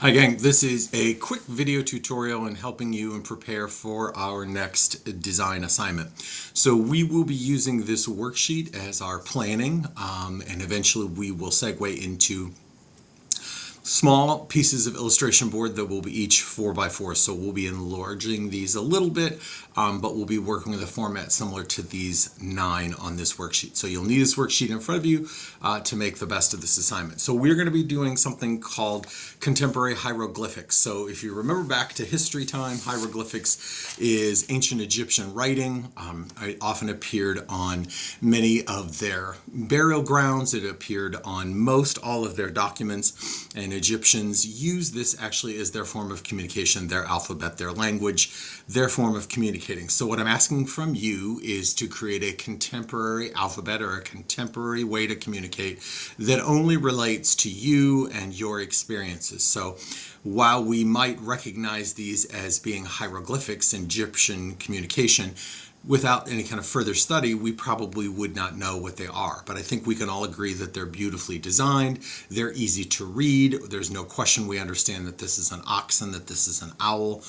Hi gang, this is a quick video tutorial in helping you and prepare for our next design assignment. So we will be using this worksheet as our planning and eventually we will segue into small pieces of illustration board that will be each 4x4. So we'll be enlarging these a little bit, but we'll be working with a format similar to these 9 on this worksheet. So you'll need this worksheet in front of you to make the best of this assignment. So we're going to be doing something called contemporary hieroglyphics. So if you remember back to history time, hieroglyphics is ancient Egyptian writing. It often appeared on many of their burial grounds. It appeared on most all of their documents, and Egyptians use this actually as their form of communication, their alphabet, their language, their form of communicating. So what I'm asking from you is to create a contemporary alphabet or a contemporary way to communicate that only relates to you and your experiences. So while we might recognize these as being hieroglyphics, Egyptian communication, without any kind of further study, we probably would not know what they are. But I think we can all agree that they're beautifully designed, they're easy to read, there's no question we understand that this is an oxen, that this is an owl,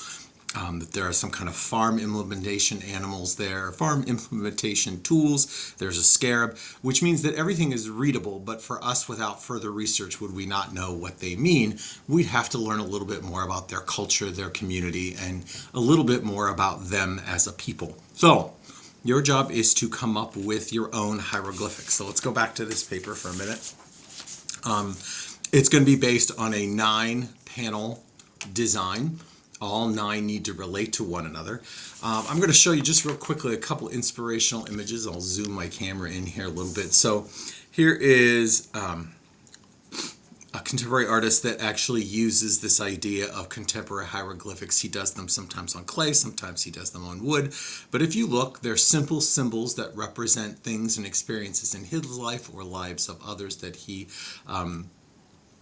that there are some kind of farm implementation animals there, farm implementation tools, there's a scarab, which means that everything is readable, but for us, without further research, would we not know what they mean? We'd have to learn a little bit more about their culture, their community, and a little bit more about them as a people. So your job is to come up with your own hieroglyphics. So let's go back to this paper for a minute. It's going to be based on a 9-panel design. All 9 need to relate to one another. I'm going to show you just real quickly a couple inspirational images. I'll zoom my camera in here a little bit. So here is a contemporary artist that actually uses this idea of contemporary hieroglyphics. He does them sometimes on clay, sometimes he does them on wood. But if you look, they're simple symbols that represent things and experiences in his life or lives of others that he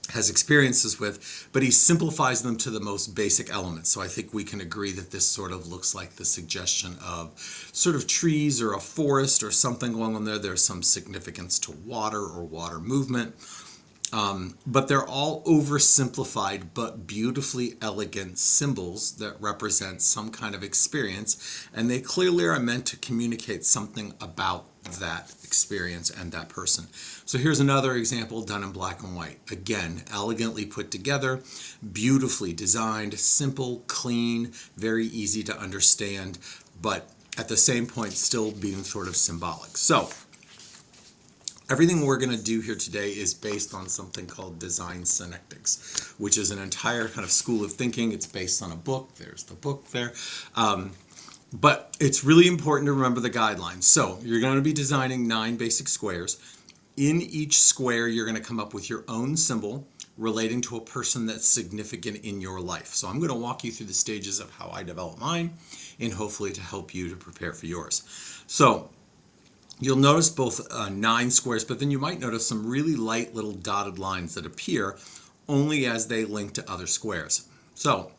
has experiences with, but he simplifies them to the most basic elements. So I think we can agree that this sort of looks like the suggestion of sort of trees or a forest or something along in there. There's some significance to water or water movement. But they're all oversimplified but beautifully elegant symbols that represent some kind of experience, and they clearly are meant to communicate something about that experience and that person. So here's another example done in black and white. Again, elegantly put together, beautifully designed, simple, clean, very easy to understand, but at the same point still being sort of symbolic. So everything we're going to do here today is based on something called design Synectics, which is an entire kind of school of thinking. It's based on a book. There's the book there. But it's really important to remember the guidelines. So you're going to be designing 9 basic squares. In each square, you're going to come up with your own symbol relating to a person that's significant in your life. So I'm going to walk you through the stages of how I develop mine and hopefully to help you to prepare for yours. So you'll notice both 9 squares, but then you might notice some really light little dotted lines that appear only as they link to other squares. So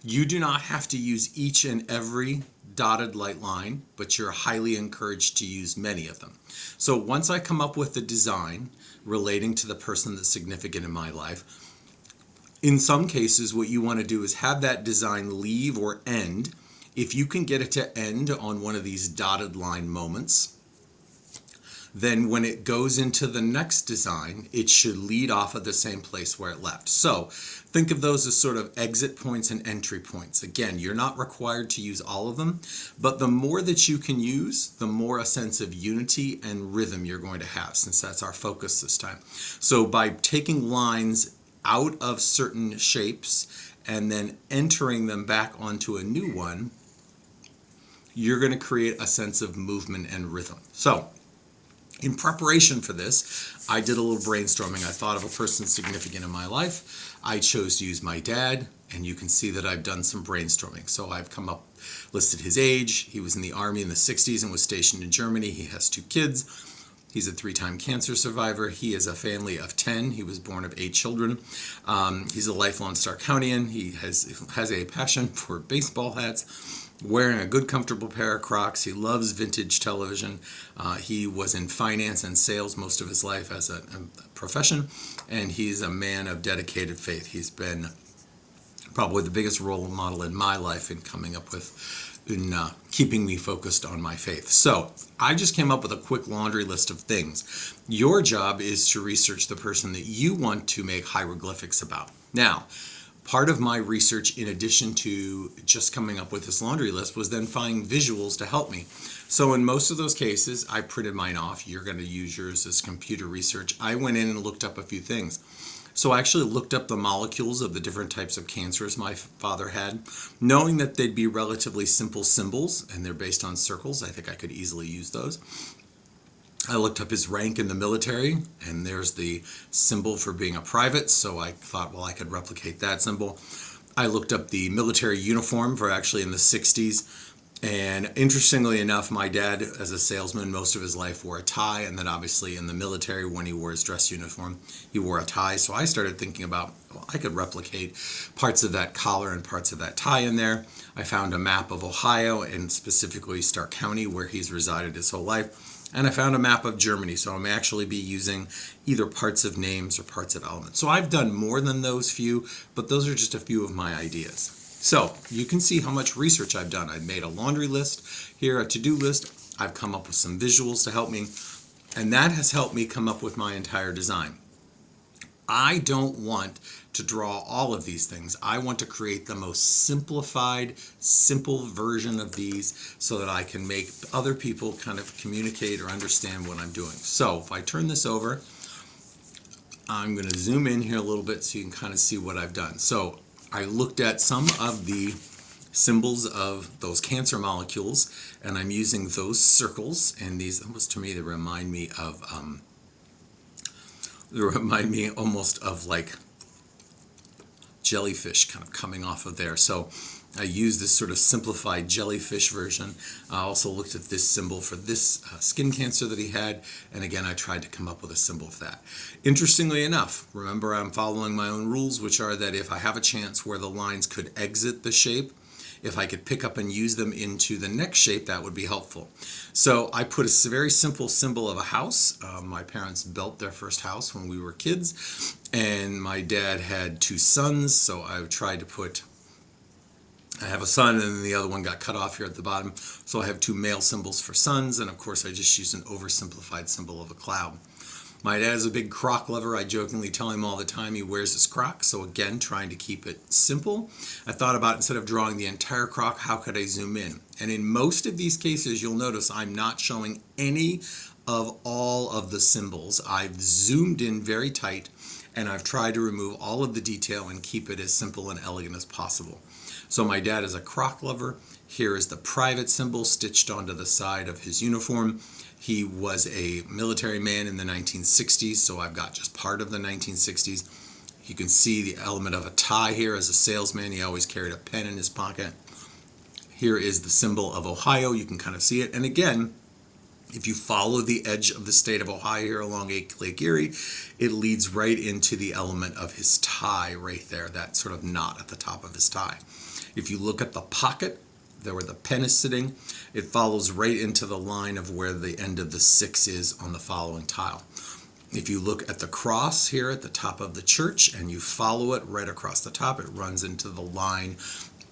you do not have to use each and every dotted light line, but you're highly encouraged to use many of them. So once I come up with the design relating to the person that's significant in my life, in some cases what you want to do is have that design leave or end. If you can get it to end on one of these dotted line moments, then when it goes into the next design, it should lead off of the same place where it left. So think of those as sort of exit points and entry points. Again, you're not required to use all of them, but the more that you can use, the more a sense of unity and rhythm you're going to have, since that's our focus this time. So by taking lines out of certain shapes and then entering them back onto a new one, you're going to create a sense of movement and rhythm. So in preparation for this, I did a little brainstorming. I thought of a person significant in my life. I chose to use my dad, and you can see that I've done some brainstorming. So I've listed his age. He was in the Army in the 60s and was stationed in Germany. He has 2 kids. He's a 3-time cancer survivor. He has a family of 10. He was born of 8 children. He's a lifelong Starkonian. He has a passion for baseball hats, wearing a good comfortable pair of Crocs. He loves vintage television. He was in finance and sales most of his life as a profession, and he's a man of dedicated faith. He's been Probably the biggest role model in my life in coming up with, in keeping me focused on my faith. So I just came up with a quick laundry list of things. Your job is to research the person that you want to make hieroglyphics about. Now, part of my research, in addition to just coming up with this laundry list, was then finding visuals to help me. So in most of those cases, I printed mine off. You're going to use yours as computer research. I went in and looked up a few things. So I actually looked up the molecules of the different types of cancers my father had, knowing that they'd be relatively simple symbols, and they're based on circles. I think I could easily use those. I looked up his rank in the military, and there's the symbol for being a private, so I thought, well, I could replicate that symbol. I looked up the military uniform for actually in the 60s, and interestingly enough, my dad, as a salesman, most of his life wore a tie, and then obviously in the military, when he wore his dress uniform, he wore a tie. So I started thinking about, well, I could replicate parts of that collar and parts of that tie in there. I found a map of Ohio, and specifically Stark County, where he's resided his whole life. And I found a map of Germany, so I may actually be using either parts of names or parts of elements. So I've done more than those few, but those are just a few of my ideas. So you can see how much research I've done. I've made a laundry list here, a to-do list. I've come up with some visuals to help me, and that has helped me come up with my entire design. I don't want to draw all of these things. I want to create the most simplified, simple version of these so that I can make other people kind of communicate or understand what I'm doing. So if I turn this over, I'm going to zoom in here a little bit so you can kind of see what I've done. So I looked at some of the symbols of those cancer molecules, and I'm using those circles, and these, almost to me, they remind me almost of like jellyfish kind of coming off of there. So I used this sort of simplified jellyfish version. I also looked at this symbol for this skin cancer that he had, and again I tried to come up with a symbol for that. Interestingly enough, remember I'm following my own rules, which are that if I have a chance where the lines could exit the shape, if I could pick up and use them into the next shape, that would be helpful. So I put a very simple symbol of a house. My parents built their first house when we were kids, and my dad had two sons, so I tried to put, I have a son, and then the other one got cut off here at the bottom, so I have two male symbols for sons, and of course I just used an oversimplified symbol of a cloud. My dad is a big croc lover. I jokingly tell him all the time he wears his crocs. So again, trying to keep it simple. I thought about, instead of drawing the entire croc, how could I zoom in? And in most of these cases, you'll notice I'm not showing any of all of the symbols. I've zoomed in very tight, and I've tried to remove all of the detail and keep it as simple and elegant as possible. So my dad is a croc lover. Here is the private symbol stitched onto the side of his uniform. He was a military man in the 1960s, so I've got just part of the 1960s. You can see the element of a tie here. As a salesman, he always carried a pen in his pocket. Here is the symbol of Ohio. You can kind of see it. And again, if you follow the edge of the state of Ohio here along Lake Erie, it leads right into the element of his tie right there, that sort of knot at the top of his tie. If you look at the pocket, there where the pen is sitting, it follows right into the line of where the end of the 6 is on the following tile. If you look at the cross here at the top of the church and you follow it right across the top, it runs into the line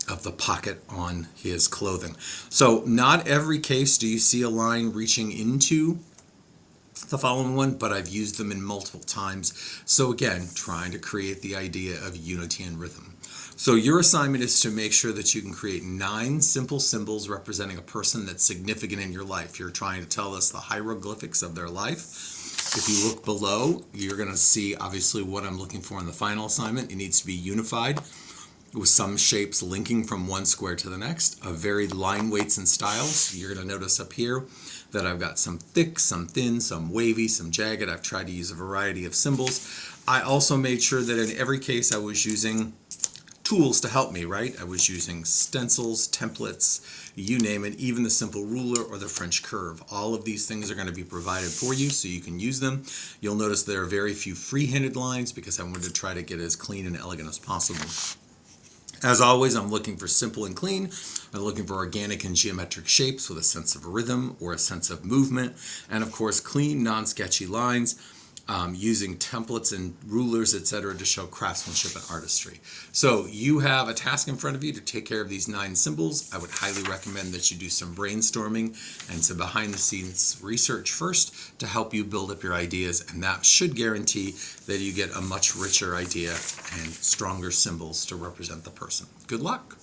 of the pocket on his clothing. So not every case do you see a line reaching into the following one, but I've used them in multiple times. So again, trying to create the idea of unity and rhythm. So your assignment is to make sure that you can create 9 simple symbols representing a person that's significant in your life. You're trying to tell us the hieroglyphics of their life. If you look below, you're going to see obviously what I'm looking for in the final assignment. It needs to be unified with some shapes linking from one square to the next, of varied line weights and styles. You're going to notice up here that I've got some thick, some thin, some wavy, some jagged. I've tried to use a variety of symbols. I also made sure that in every case I was using tools to help me, right? I was using stencils, templates, you name it, even the simple ruler or the French curve. All of these things are going to be provided for you so you can use them. You'll notice there are very few free-handed lines because I wanted to try to get it as clean and elegant as possible. As always, I'm looking for simple and clean. I'm looking for organic and geometric shapes with a sense of rhythm or a sense of movement. And of course, clean, non-sketchy lines. using templates and rulers, etc., to show craftsmanship and artistry. So you have a task in front of you to take care of these 9 symbols. I would highly recommend that you do some brainstorming and some behind-the-scenes research first to help you build up your ideas, and that should guarantee that you get a much richer idea and stronger symbols to represent the person. Good luck!